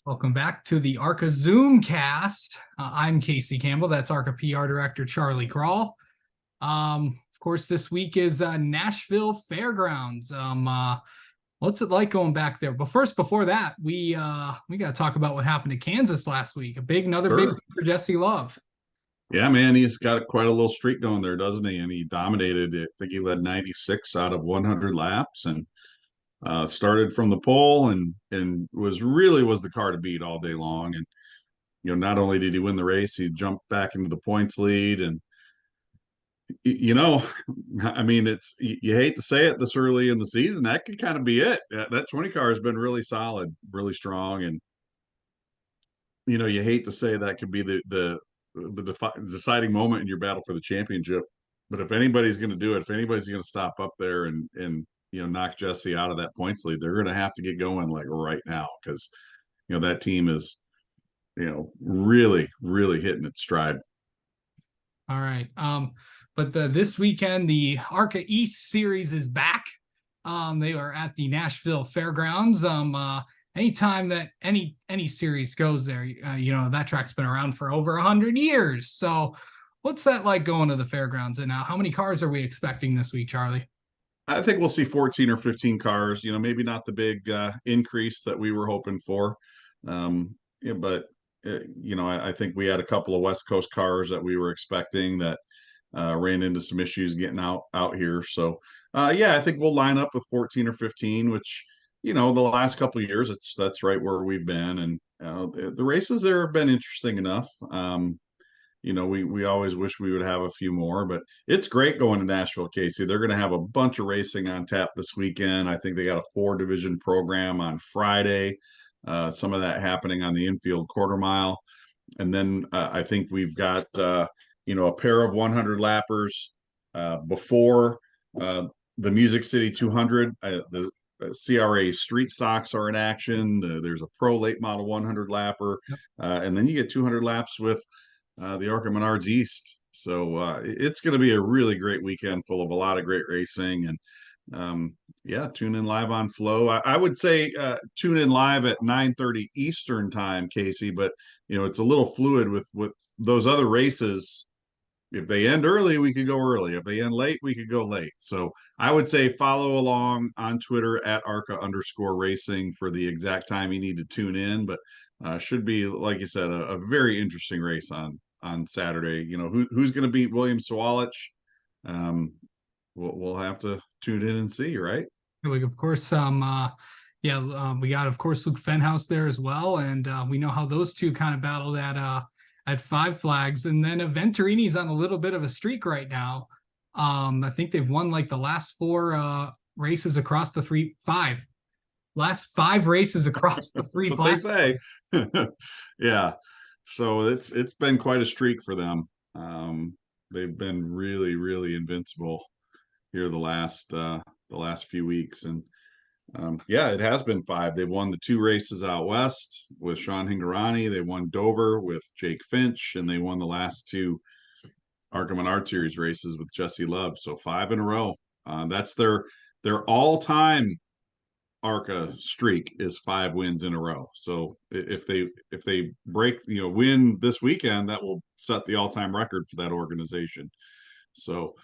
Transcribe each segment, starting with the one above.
Welcome back to the ARCA Zoom cast. I'm Casey Campbell. That's ARCA PR Director Charlie Crawl. Of course, this week is Nashville Fairgrounds. What's it like going back there? But first, before that, we got to talk about what happened to Kansas last week. Another big Sure. week for Jesse Love. Yeah, man, he's got quite a little streak going there, doesn't he? And he dominated. I think he led 96 out of 100 laps and started from the pole and was the car to beat all day long. And not only did he win the race, he jumped back into the points lead. And you know, I mean, you hate to say it this early in the season, that could kind of be it. That 20 car has been really solid, really strong, and you hate to say that could be the deciding moment in your battle for the championship. But if anybody's going to do it, if anybody's going to stop up there and knock Jesse out of that points lead, they're going to have to get going like right now because that team is really really hitting its stride. All right. But this weekend, the ARCA East Series is back. They are at the Nashville Fairgrounds. Anytime that any series goes there, that track's been around for over 100 years. So what's that like going to the fairgrounds? And how many cars are we expecting this week, Charlie? I think we'll see 14 or 15 cars. Maybe not the big increase that we were hoping for, yeah, but I think we had a couple of West Coast cars that we were expecting that ran into some issues getting out here. So yeah, I think we'll line up with 14 or 15, which the last couple of years that's right where we've been, and the races there have been interesting enough. We always wish we would have a few more, but it's great going to Nashville, Casey. They're going to have a bunch of racing on tap this weekend. I think they got a 4 division program on Friday. Some of that happening on the infield quarter mile, and then I think we've got a pair of 100 lappers before the Music City 200. The CRA street stocks are in action. There's a pro late model 100 lapper, Yep. and then you get 200 laps with the ARCA Menards East. So it's going to be a really great weekend full of a lot of great racing. And yeah, tune in live on Flow. I would say tune in live at 9:30 Eastern time, Casey, but it's a little fluid with those other races. If they end early, we could go early. If they end late, we could go late. So I would say follow along on Twitter at ARCA_racing for the exact time you need to tune in. But should be, like you said, a very interesting race on Saturday. Who's going to beat William Sawalich? Um, we'll have to tune in and see, right? Of course, we got, of course, Luke Fenhouse there as well. And we know how those two kind of battled at Five Flags. And then Venturini's on a little bit of a streak right now. I think they've won like the last 4 races across the last 5 races across the 3 That's what they platforms. say. Yeah. So it's been quite a streak for them. They've been really, really invincible here the last few weeks. And yeah, it has been 5. They've won the 2 races out west with Sean Hingorani. They won Dover with Jake Finch, and they won the last 2 ARCA Menard Series races with Jesse Love. So 5 in a row. That's their all-time ARCA streak is 5 wins in a row. So if they win this weekend, that will set the all-time record for that organization. So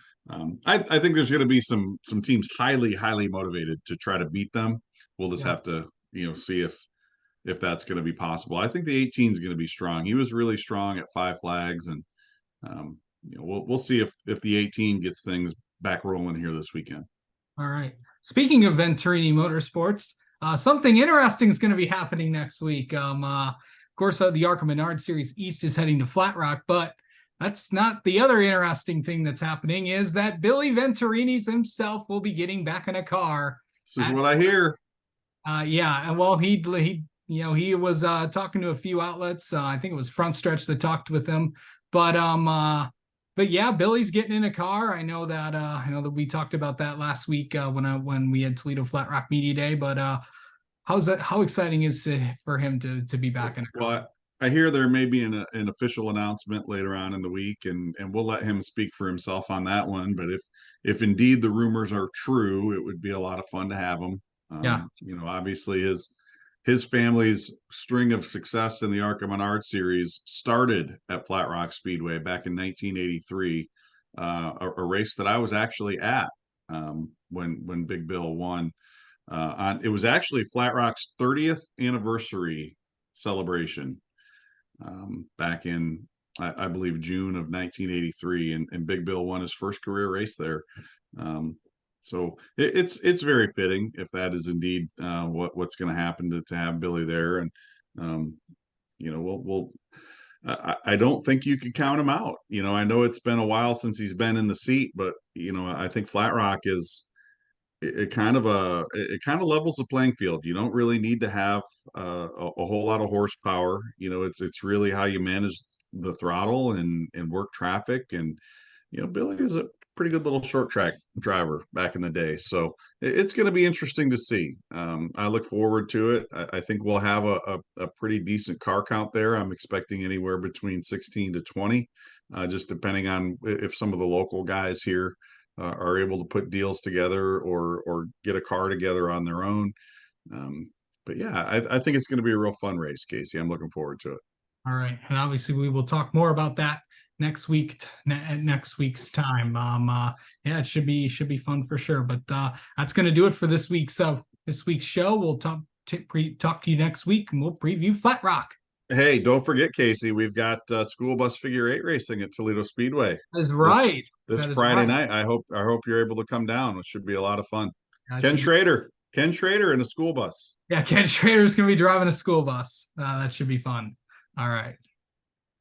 I think there's going to be some teams highly highly motivated to try to beat them. We'll just Yeah. have to see if that's going to be possible. I think the 18 is going to be strong. He was really strong at Five Flags, and we'll see if the 18 gets things back rolling here this weekend. All right. Speaking of Venturini Motorsports, something interesting is going to be happening next week. Of course, the ARCA Menard Series East is heading to Flat Rock, but that's not the other interesting thing that's happening. Is that Billy Venturini's himself will be getting back in a car. This is what I hear. Yeah. Well, he was talking to a few outlets. I think it was Front Stretch that talked with him, but yeah, Billy's getting in a car. I know that we talked about that last week when we had Toledo Flat Rock Media Day. But how exciting is it for him to be back in a car? Well, I hear there may be an official announcement later on in the week, and we'll let him speak for himself on that one. But if indeed the rumors are true, it would be a lot of fun to have him. Yeah. Obviously his family's string of success in the ARCA Menard series started at Flat Rock Speedway back in 1983, a race that I was actually at when Big Bill won. It was actually Flat Rock's 30th anniversary celebration back in I believe June of 1983, and Big Bill won his first career race there. Um, so it's very fitting if that is indeed what's going to happen to have Billy there, and um, I don't think you could count him out. I know it's been a while since he's been in the seat, but I think Flat Rock is it kind of levels the playing field. You don't really need to have a whole lot of horsepower. It's really how you manage the throttle and work traffic. And Billy is a pretty good little short track driver back in the day, so it's going to be interesting to see. I look forward to it. I think we'll have a pretty decent car count there. I'm expecting anywhere between 16 to 20, just depending on if some of the local guys here are able to put deals together or get a car together on their own. But yeah, I think it's going to be a real fun race, Casey. I'm looking forward to it. All right, and obviously we will talk more about that next week at next week's time. Yeah, it should be fun for sure. But that's going to do it for this week's show. We'll talk to you next week, and we'll preview Flat Rock. Hey, don't forget, Casey, we've got school bus figure eight racing at Toledo Speedway. That's right. This That is Friday right. night. I hope you're able to come down. It should be a lot of fun. That Ken should Schrader in a school bus. Yeah, Ken Schrader's gonna be driving a school bus. That should be fun. All right.